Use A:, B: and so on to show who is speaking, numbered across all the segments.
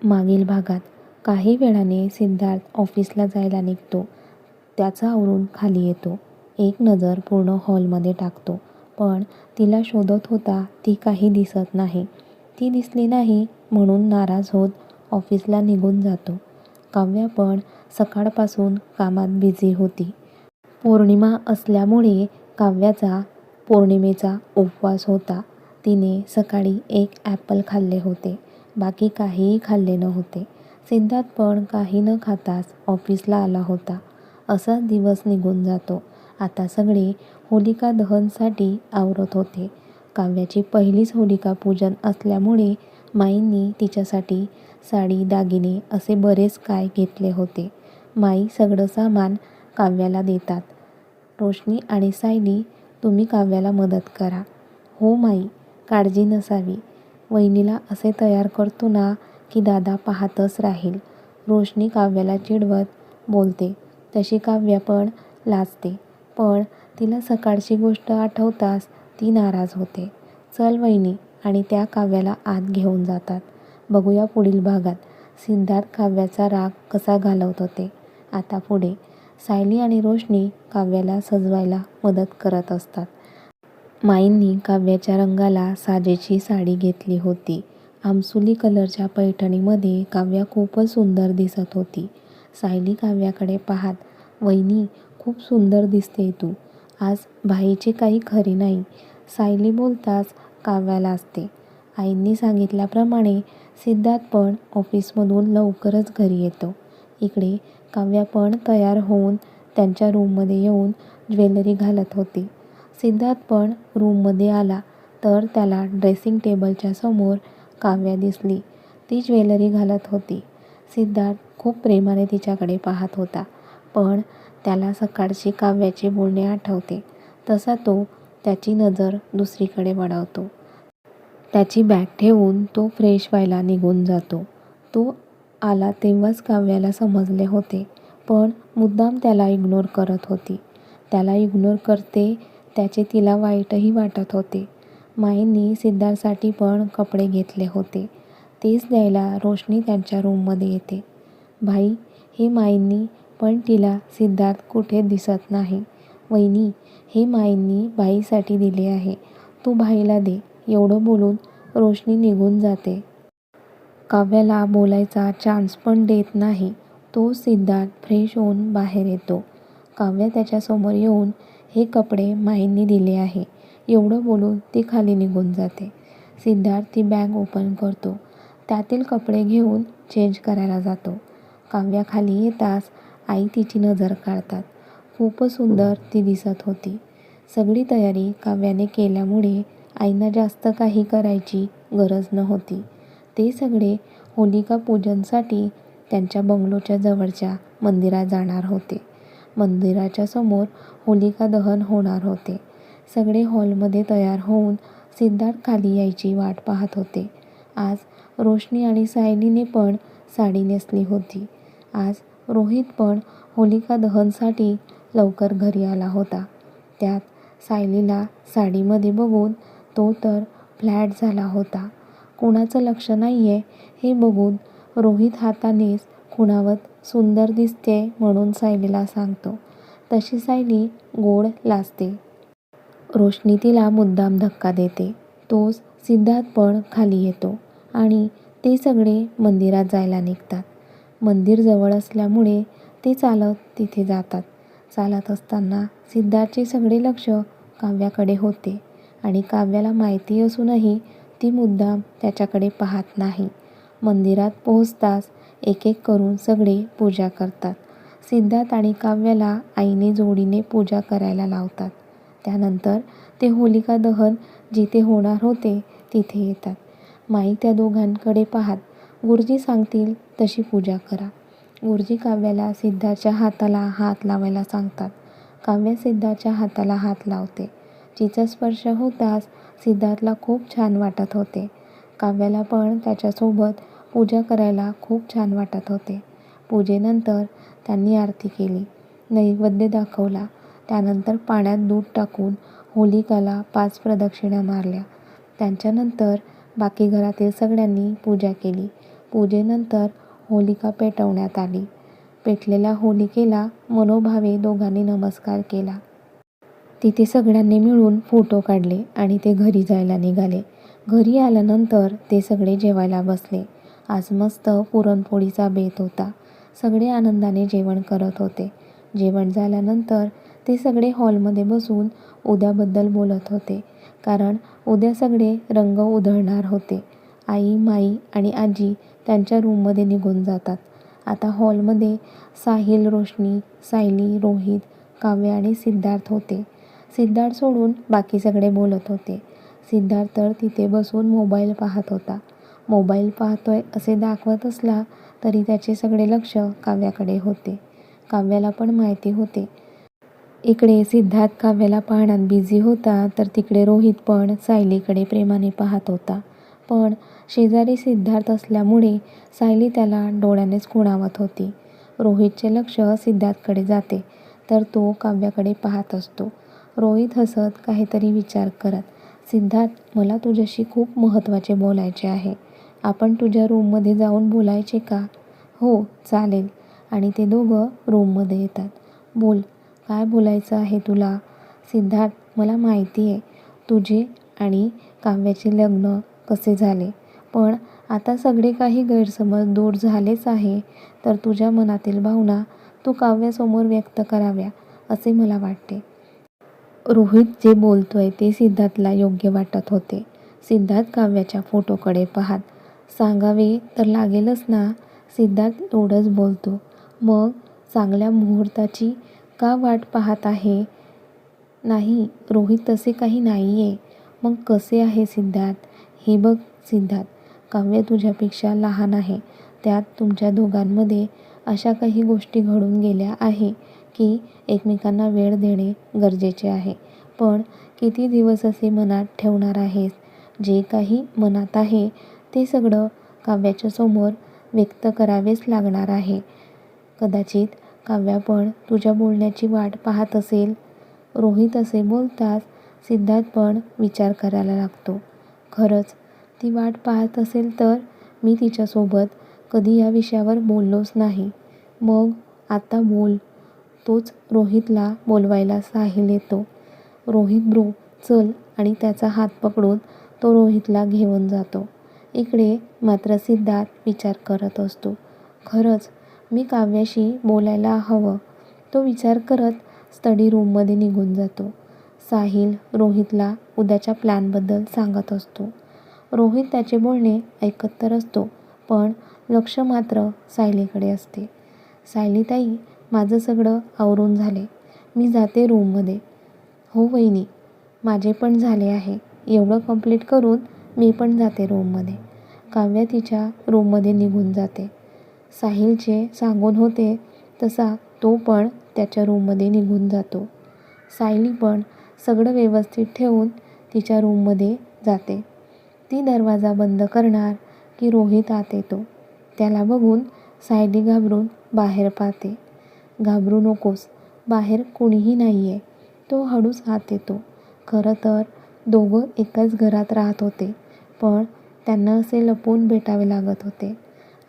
A: मागील भागात काही वेळाने सिद्धार्थ ऑफिसला जायला निघतो. त्याचा आवरून खाली येतो. एक नजर पूर्ण हॉलमध्ये टाकतो. पण तिला शोधत होता ती काही दिसत नाही. ती दिसली नाही म्हणून नाराज होत ऑफिसला निघून जातो. काव्या पण सकाळपासून कामात बिझी होती. पौर्णिमा असल्यामुळे काव्याचा पौर्णिमेचा उपवास होता. तिने सकाळी एक ॲपल खाल्ले होते. बाकी काहीही खाल्ले नव्हते. सिद्धार्थ पण काही न खाताच ऑफिसला आला होता. असाच दिवस निघून जातो. आता सगळे होलिका दहनसाठी आवरत होते. काव्याची पहिलीच होलिका पूजन असल्यामुळे माईंनी तिच्यासाठी साडी, दागिने असे बरेच काय घेतले होते. माई सगळं सामान काव्याला देतात. रोशनी आणि सायली, तुम्ही काव्याला मदत करा. हो माई, काळजी नसावी. वहिनीला असे तयार करतो ना की दादा पाहतच राहील. रोशनी काव्याला चिडवत बोलते. तशी काव्या पण लाजते. पण तिला सकाळची गोष्ट आठवताच ती नाराज होते. चल वहिनी, आणि त्या काव्याला आत घेऊन जातात. बघूया पुढील भागात सिद्धार्थ काव्याचा राग कसा घालवत होते. आता पुढे सायली आणि रोशनी काव्याला सजवायला मदत करत असतात. माईंनी काव्याच्या रंगाला साजेची साडी घेतली होती. आमसुली कलरच्या पैठणीमध्ये काव्या खूपच सुंदर दिसत होती. सायली काव्याकडे पाहत, वहिनी खूप सुंदर दिसते तू. आज भाईची काही खरी नाही. सायली बोलताच काव्या लाजते. आईंनी सांगितल्याप्रमाणे सिद्धार्थ पण ऑफिसमधून लवकरच घरी येतो. इकडे काव्या पण तयार होऊन त्यांच्या रूममध्ये येऊन ज्वेलरी घालत होती. सिद्धार्थ पण रूममध्ये आला तर त्याला ड्रेसिंग टेबलच्या समोर काव्या दिसली. ती ज्वेलरी घालत होती. सिद्धार्थ खूप प्रेमाने तिच्याकडे पाहत होता. पण त्याला सकाळची काव्याची बोलणे आठवते. तसा तो त्याची नजर दुसरीकडे वळवतो. त्याची बॅग ठेवून तो फ्रेश व्हायला निघून जातो. तो आला तेव्हाच काव्याला समजले होते. पण मुद्दाम त्याला इग्नोर करत होती. त्याला इग्नोर करते त्याचे तिला वाईटही वाटत होते. माईंनी सिद्धार्थसाठी पण कपडे घेतले होते. तेच द्यायला रोशनी त्यांच्या रूममध्ये येते. भाई, हे माईंनी, पण तिला सिद्धार्थ कुठे दिसत नाही. वहिनी, हे माईंनी भाईसाठी दिले आहे. तू भाईला दे. एवढं बोलून रोशनी निघून जाते. काव्याला बोलायचा चान्स पण देत नाही. तो सिद्धार्थ फ्रेश होऊन बाहेर येतो. काव्या त्याच्यासमोर येऊन, हे कपडे माईंनी दिले आहे. एवढं बोलून ती खाली निघून जाते. सिद्धार्थ ती बॅग ओपन करतो. त्यातील कपडे घेऊन चेंज करायला जातो. काव्या खाली येताच आई तिची नजर काढतात. खूपच सुंदर ती दिसत होती. सगळी तयारी काव्याने केल्यामुळे आईंना जास्त काही करायची गरज नव्हती. ते सगळे होलिका पूजनसाठी त्यांच्या बंगलोच्या जवळच्या मंदिरात जाणार होते. मंदिराच्या समोर होलिका दहन होणार होते. सगळे हॉलमध्ये तयार होऊन सिद्धार्थ खाली यायची वाट पाहत होते. आज रोशनी आणि सायलीने पण साडी नेसली होती. आज रोहित पण होलिका दहनसाठी लवकर घरी आला होता. त्यात सायलीला साडीमध्ये बघून तो तर फ्लॅट झाला होता. कुणाचं लक्ष नाहीये हे बघून रोहित हातानेच खुणावत सुंदर दिसते म्हणून सायलीला सांगतो. तशी सायली गोड लाजते. रोशनी तिला मुद्दाम धक्का देते. तोच सिद्धार्थ पण खाली येतो आणि ते सगळे मंदिरात जायला निघतात. मंदिर जवळ असल्यामुळे ते चालत तिथे जातात. चालत असताना सिद्धार्थचे सगळे लक्ष काव्याकडे होते आणि काव्याला माहिती असूनही ती मुद्दाम त्याच्याकडे पाहत नाही. मंदिरात पोहोचताच एक एक करून सगळे पूजा करतात. सिद्धार्थ आणि काव्याला आईने जोडीने पूजा करायला लावतात. त्यानंतर ते होलिका दहन जिथे होणार होते तिथे येतात. माई त्या दोघांकडे पाहत, गुरुजी सांगतील तशी पूजा करा. गुरुजी काव्याला सिद्धार्थच्या हाताला हात लावायला सांगतात. काव्या सिद्धार्थच्या हाताला हात लावते. तिचा स्पर्श होताच सिद्धार्थला खूप छान वाटत होते. काव्याला पण त्याच्यासोबत पूजा करायला खूप छान वाटत होते. पूजेनंतर त्यांनी आरती केली, नैवेद्य दाखवला. त्यानंतर पाण्यात दूध टाकून होलिकाला 5 प्रदक्षिणा मारल्या. त्यांच्यानंतर बाकी घरातील सगळ्यांनी पूजा केली. पूजेनंतर होलिका पेटवण्यात आली. पेटलेल्या होलिकेला मनोभावे दोघांनी नमस्कार केला. तिथे सगळ्यांनी मिळून फोटो काढले आणि ते घरी जायला निघाले. घरी आल्यानंतर ते सगळे जेवायला बसले. आज मस्त पुरणपोळीचा बेत होता. सगळे आनंदाने जेवण करत होते. जेवण झाल्यानंतर ते सगळे हॉलमध्ये बसून उद्याबद्दल बोलत होते. कारण उद्या सगळे रंग उधळणार होते. आई, माई आणि आजी त्यांच्या रूममध्ये निघून जातात. आता हॉलमध्ये साहिल, रोशनी, सायली, रोहित, काव्य आणि सिद्धार्थ होते. सिद्धार्थ सोडून बाकी सगळे बोलत होते. सिद्धार्थ तर तिथे बसून मोबाईल पाहत होता. मोबाईल पाहतोय असे दाखवत असला तरी त्याचे सगळे लक्ष काव्याकडे होते. काव्याला पण माहिती होते. इकडे सिद्धार्थ काव्याला पाहण्यात बिझी होता, तर तिकडे रोहित पण सायलीकडे प्रेमाने पाहत होता. पण शेजारी सिद्धार्थ असल्यामुळे सायली त्याला डोळ्यानेच खुणावत होती. रोहितचे लक्ष सिद्धार्थकडे जाते, तर तो काव्याकडे पाहत असतो. रोहित हसत काहीतरी विचार करत, सिद्धार्थ, मला तुझ्याशी खूप महत्त्वाचे बोलायचे आहे. आपण तुझ्या रूममध्ये जाऊन बोलायचे का? हो, चालेल. आणि ते दोघं रूममध्ये येतात. बोल, काय बोलायचं आहे तुला? सिद्धार्थ, मला माहिती आहे तुझे आणि काव्याचे लग्न कसे झाले. पण आता सगळे काही गैरसमज दूर झालेच आहे, तर तुझ्या मनातील भावना तू काव्यासमोर व्यक्त कराव्या असे मला वाटते. रोहित जे बोलतोय ते सिद्धार्थला योग्य वाटत होते. सिद्धार्थ काव्याच्या फोटोकडे पाहत, सांगावे तर लागेलच ना. सिद्धार्थ एवढंच बोलतो. मग चांगल्या मुहूर्ताची का वाट पाहत आहे? नाही रोहित, तसे काही नाहीये. मग कसे आहे सिद्धार्थ? हे बघ सिद्धार्थ, काव्य तुझ्यापेक्षा लहान आहे. त्यात तुमच्या दोघांमध्ये अशा काही गोष्टी घडून गेल्या आहे की एकमेकांना वेळ देणे गरजेचे आहे. पण किती दिवस असे मनात ठेवणार आहेस? जे काही मनात आहे ते सगळं काव्याच्या समोर व्यक्त करावेच लागणार आहे. कदाचित काव्या पण तुझ्या बोलण्याची वाट पाहत असेल. रोहित असे बोलताच सिद्धार्थ पण विचार करायला लागतो. खरंच ती वाट पाहत असेल तर मी तिच्यासोबत कधी या विषयावर बोललोच नाही. मग आता बोल. तोच रोहितला बोलवायला साहिल येतो. रोहित ब्रो चल, आणि त्याचा हात पकडून तो रोहितला घेऊन जातो. इकडे मात्र सिद्धार्थ विचार करत असतो. खरंच मी काव्याशी बोलायला हवं. तो विचार करत स्टडी रूममध्ये निघून जातो. साहिल रोहितला उद्याच्या प्लॅनबद्दल सांगत असतो. रोहित त्याचे बोलणे ऐकत तर असतो, पण लक्ष मात्र सायलीकडे असते. सायलीताई, माझं सगळं आवरून झाले. मी जाते रूममध्ये. हो वहिनी, माझे पण झाले आहे. एवढं कंप्लीट करून मी पण जाते रूममध्ये. काव्या तिच्या रूममध्ये निघून जाते. साहिलचे सांगून होते तसा तो पण त्याच्या रूममध्ये निघून जातो. सायली पण सगळं व्यवस्थित ठेवून तिच्या रूममध्ये जाते. ती दरवाजा बंद करणार की रोहित आत येतो. त्याला बघून सायली घाबरून बाहेर पाहते. घाबरू नकोस, बाहेर कोणीही नाही आहे. तो हळूच आत येतो. खरं तर दोघं एकाच घरात राहत होते, पण त्यांना असे लपून भेटावे लागत होते.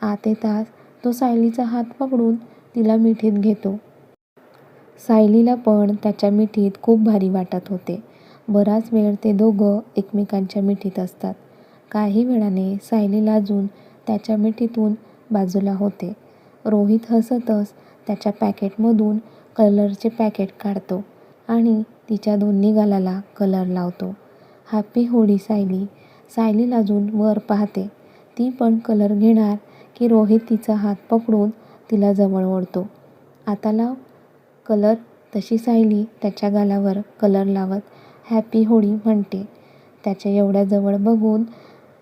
A: आत येताच तो सायलीचा हात पकडून तिला मिठीत घेतो. सायलीला पण त्याच्या मिठीत खूप भारी वाटत होते. बराच वेळ ते दोघं एकमेकांच्या मिठीत असतात. काही वेळाने सायली लाजून त्याच्या मिठीतून बाजूला होते. रोहित हसतच त्याच्या पॅकेटमधून कलरचे पॅकेट काढतो आणि तिच्या दोन्ही गालाला कलर लावतो. हॅपी होळी सायली. सायली लाजून वर पाहते. ती पण कलर घेणार की रोहित तिचा हात पकडून तिला जवळ ओढतो. आता लाव कलर. तशी सायली त्याच्या गालावर कलर लावत हॅपी होळी म्हणते. त्याच्या एवढ्या जवळ बघून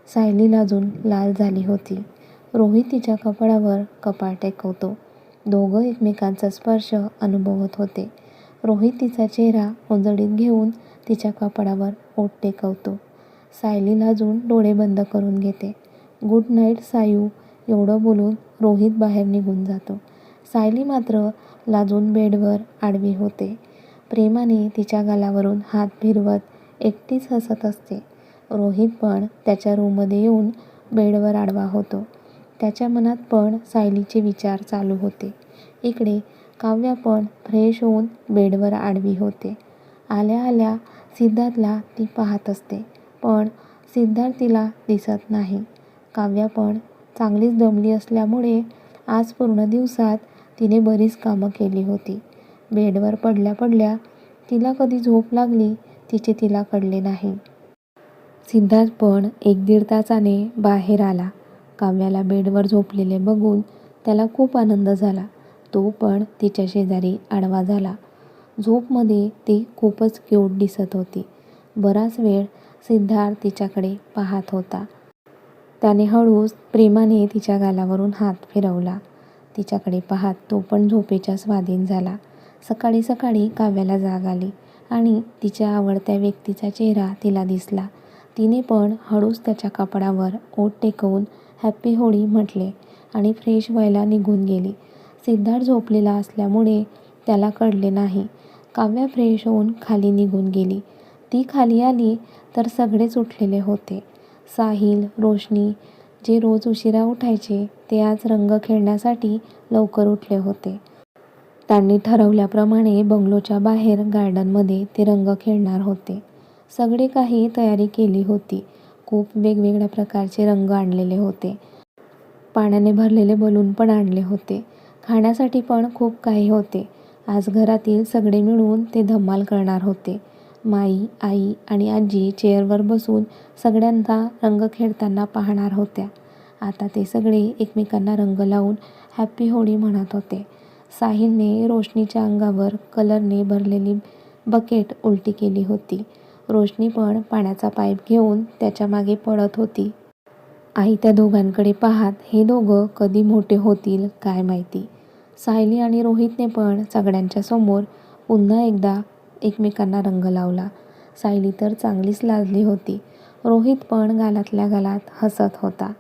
A: सायली लाजून लाल झाली होती. रोहित तिच्या कपाळावर कपाळ टेकवतो. दोघं एकमेकांचा स्पर्श अनुभवत होते. रोहित तिचा चेहरा उजळीत घेऊन तिच्या कपाळावर ओठ टेकवतो. सायली लाजून डोळे बंद करून घेते. गुड नाईट सायू एवढं बोलून रोहित बाहेर निघून जातो. सायली मात्र लाजून बेडवर आडवी होते. प्रेमाने तिच्या गालावरून हात फिरवत एकटीच हसत असते. रोहित पण त्याच्या रूममध्ये येऊन बेडवर आडवा होतो. त्याच्या मनात पण सायलीचे विचार चालू होते. इकडे काव्या पण फ्रेश होऊन बेडवर आडवी होते. आल्या आल्या सिद्धार्थला ती पाहत असते, पण सिद्धार्थ तिला दिसत नाही. काव्या पण चांगलीच दमली असल्यामुळे आज पूर्ण दिवसात तिने बरीच कामं केली होती. बेडवर पडल्या पडल्या तिला कधी झोप लागली तिचे तिला कळले नाही. सिद्धार्थ पण 1-1.5 तासाने बाहेर आला. काव्याला बेडवर झोपलेले बघून त्याला खूप आनंद झाला. तो पण तिच्या शेजारी आडवा झाला. झोपमध्ये ती खूपच क्यूट दिसत होती. बराच वेळ सिद्धार्थ तिच्याकडे पाहत होता. त्याने हळूच प्रेमाने तिच्या गालावरून हात फिरवला. तिच्याकडे पाहत तो पण झोपेच्या स्वाधीन झाला. सकाळी सकाळी काव्याला जाग आली आणि तिच्या आवडत्या व्यक्तीचा चेहरा तिला दिसला. तिने पण हळूच त्याच्या कपाळावर ओठ टेकवून हॅपी होळी म्हटले आणि फ्रेश व्हायला निघून गेली. सिद्धार्थ झोपलेला असल्यामुळे त्याला कळले नाही. काव्या फ्रेश होऊन खाली निघून गेली. ती खाली आली तर सगळेच उठलेले होते. साहिल, रोशनी जे रोज उशिरा उठायचे ते आज रंग खेळण्यासाठी लवकर उठले होते. त्यांनी ठरवल्याप्रमाणे बंगलोच्या बाहेर गार्डनमध्ये ते रंग खेळणार होते. सगळे काही तयारी केली होती. खूप वेगवेगळ्या प्रकारचे रंग आणलेले होते. पाण्याने भरलेले बलून पण आणले होते. खाण्यासाठी पण खूप काही होते. आज घरातील सगळे मिळून ते धमाल करणार होते. माई, आई आणि आजी चेअरवर बसून सगळ्यांना रंग खेळताना पाहणार होत्या. आता ते सगळे एकमेकांना रंग लावून हॅपी होळी म्हणत होते. साहिलने रोशनीच्या अंगावर कलरने भरलेली बकेट उलटी केली होती. रोशनी पण पाण्याचा पाईप घेऊन त्याच्या मागे पळत होती. आई त्या दोघांकडे पाहत, हे दोघं कधी मोठे होतील काय माहिती. सायली आणि रोहितने पण सगळ्यांच्या समोर पुन्हा एकदा एकमेकांना रंग लावला. सायली तर चांगलीच लाजली होती. रोहित पण गालातल्या गालात हसत होता.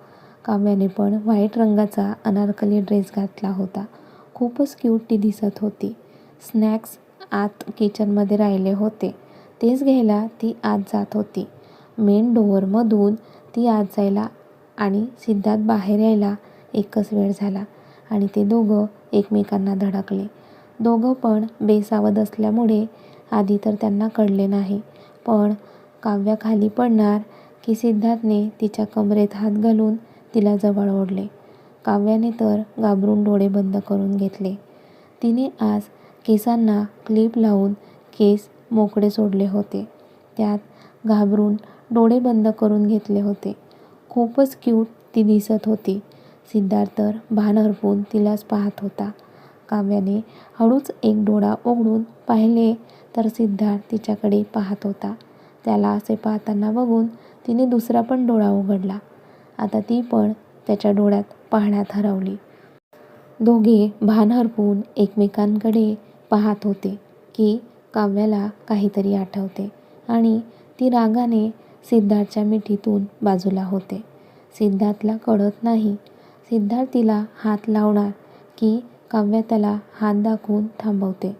A: काव्याने पण व्हाईट रंगाचा अनारकली ड्रेस घातला होता. खूपच क्यूट ती दिसत होती. स्नॅक्स आत किचनमध्ये राहिले होते. तेच घ्यायला ती आत जात होती. मेन डोअरमधून ती आत जायला आणि सिद्धार्थ बाहेर यायला एकच वेळ झाला आणि ते दोघं एकमेकांना धडकले. दोघं पण बेसावध असल्यामुळे आधी तर त्यांना कळले नाही. पण काव्या खाली पडणार की सिद्धार्थने तिच्या कमरेत हात घालून तिला जवळ ओढले. काव्याने तर घाबरून डोळे बंद करून घेतले. तिने आज केसांना क्लिप लावून केस मोकळे सोडले होते. त्यात घाबरून डोळे बंद करून घेतले होते. खूपच क्यूट ती दिसत होती. सिद्धार्थ तर भान हरपून तिलाच पाहत होता. काव्याने हळूच एक डोळा उघडून पाहिले तर सिद्धार्थ तिच्याकडे पाहत होता. त्याला असे पाहताना बघून तिने दुसरा पण डोळा उघडला. आता ती पण त्याच्या डोळ्यात पाहण्यात हरवली. दोघे भान हरपून एकमेकांकडे पाहत होते की काव्याला काहीतरी आठवते आणि ती रागाने सिद्धार्थच्या मिठीतून बाजूला होते. सिद्धार्थला कळत नाही. सिद्धार्थ तिला हात लावणार की काव्या त्याला हात दाखवून थांबवते.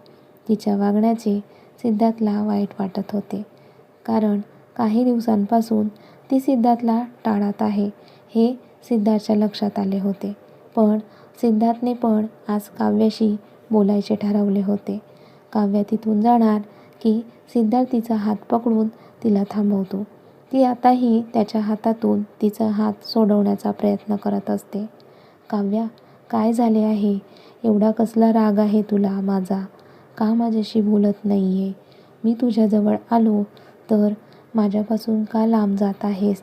A: तिच्या वागण्याचे सिद्धार्थला वाईट वाटत होते. कारण काही दिवसांपासून ती सिद्धार्थला टाळत आहे हे सिद्धार्थच्या लक्षात आले होते. पण सिद्धार्थने पण आज काव्याशी बोलायचे ठरवले होते. काव्या तिथून जाणार की सिद्धार्थ तिचा हात पकडून तिला थांबवतो. ती आताही त्याच्या हातातून तिचा हात सोडवण्याचा प्रयत्न करत असते. काव्या, काय झाले आहे? एवढा कसला राग आहे तुला माझा? का माझ्याशी बोलत नाही आहे? मी तुझ्याजवळ आलो तर माझ्यापासून का लांब जात आहेस?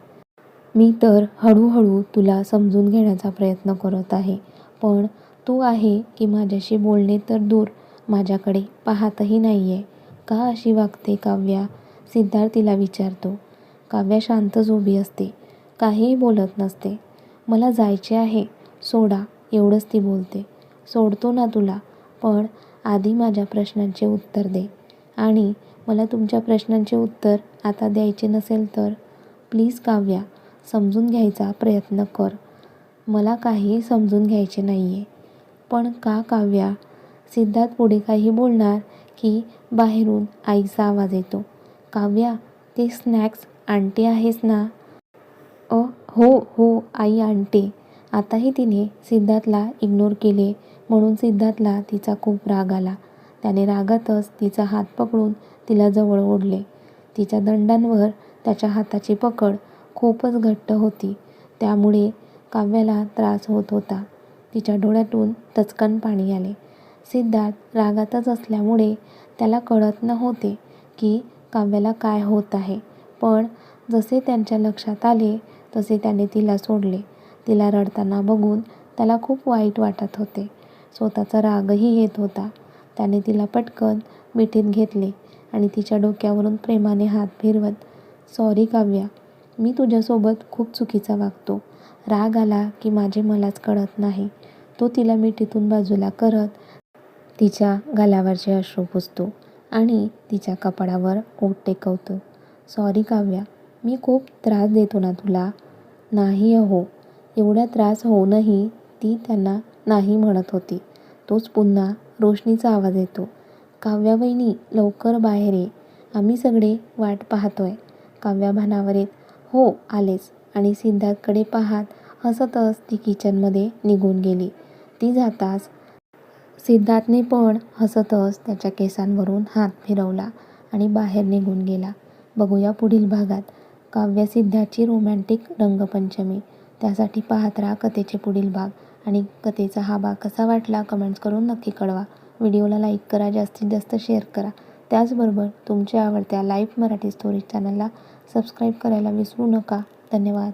A: मी तर हळूहळू तुला समजून घेण्याचा प्रयत्न करत आहे. पण तू आहे की माझ्याशी बोलणे तर दूर माझ्याकडे पाहतही नाही आहे. का अशी वागते काव्या? सिद्धार्थ तिला विचारतो. काव्या शांतच उभी असते. काहीही बोलत नसते. मला जायचे आहे, सोडा, एवढंच ती बोलते. सोडतो ना तुला, पण आधी माझ्या प्रश्नांचे उत्तर दे. आणि मला तुमच्या प्रश्नांचे उत्तर आता द्यायचे नसेल तर प्लीज काव्या, समजून घ्यायचा प्रयत्न कर. मला काहीही समजून घ्यायचे नाही आहे. पण का काव्या? सिद्धार्थ पुढे काही बोलणार की बाहेरून आईचा आवाज येतो. काव्या, ते स्नॅक्स आणते आहेस ना? हो हो आई आणते. आताही तिने सिद्धार्थला इग्नोर केले म्हणून सिद्धार्थला तिचा खूप राग आला. त्याने रागातच तिचा हात पकडून तिला जवळ ओढले. तिच्या दंडांवर त्याच्या हाताची पकड खूपच घट्ट होती. त्यामुळे काव्याला त्रास होत होता. तिच्या डोळ्यातून टचकन पाणी आले. सिद्धार्थ रागातच असल्यामुळे त्याला कळत नव्हते की काव्याला काय होत आहे. पण जसे त्यांच्या लक्षात आले तसे त्याने तिला सोडले. तिला रडताना बघून त्याला खूप वाईट वाटत होते. स्वतःचा रागही येत होता. त्याने तिला पटकन मिठीत घेतले आणि तिच्या डोक्यावरून प्रेमाने हात फिरवत, "सॉरी काव्या, मी तुझ्यासोबत खूप चुकीचा वागतो. राग आला की माझे मलाच कळत नाही." तो तिला मिठीतून बाजूला करत तिच्या गालावरचे अश्रू पुसतो आणि तिच्या कपाळावर ओठ टेकवतो. "सॉरी काव्या, मी खूप त्रास देतो ना तुला?" "नाही अहो." एवढा त्रास होऊनही ती त्यांना नाही म्हणत होती. तोच पुन्हा रोशनीचा आवाज येतो. "काव्या वहिनी, लवकर बाहेर ये. आम्ही सगळे वाट पाहतोय." काव्या भानावर येत, "हो आलेच." आणि सिद्धार्थकडे पाहत हसतच ती किचनमध्ये निघून गेली. ती जाताच सिद्धार्थने पण हसतच त्याच्या केसांवरून हात फिरवला आणि बाहेर निघून गेला. बघूया पुढील भागात काव्य सिद्धार्थची रोमॅन्टिक रंगपंचमी. त्यासाठी पाहत राहा कथेचे पुढील भाग. आणि कथेचा हा भाग कसा वाटला कमेंट्स करून नक्की कळवा. व्हिडिओला लाईक करा, जास्तीत जास्त शेअर करा. त्याचबरोबर तुमच्या आवडत्या लाईफ मराठी स्टोरीज चॅनलला सबस्क्राईब करायला विसरू नका. धन्यवाद.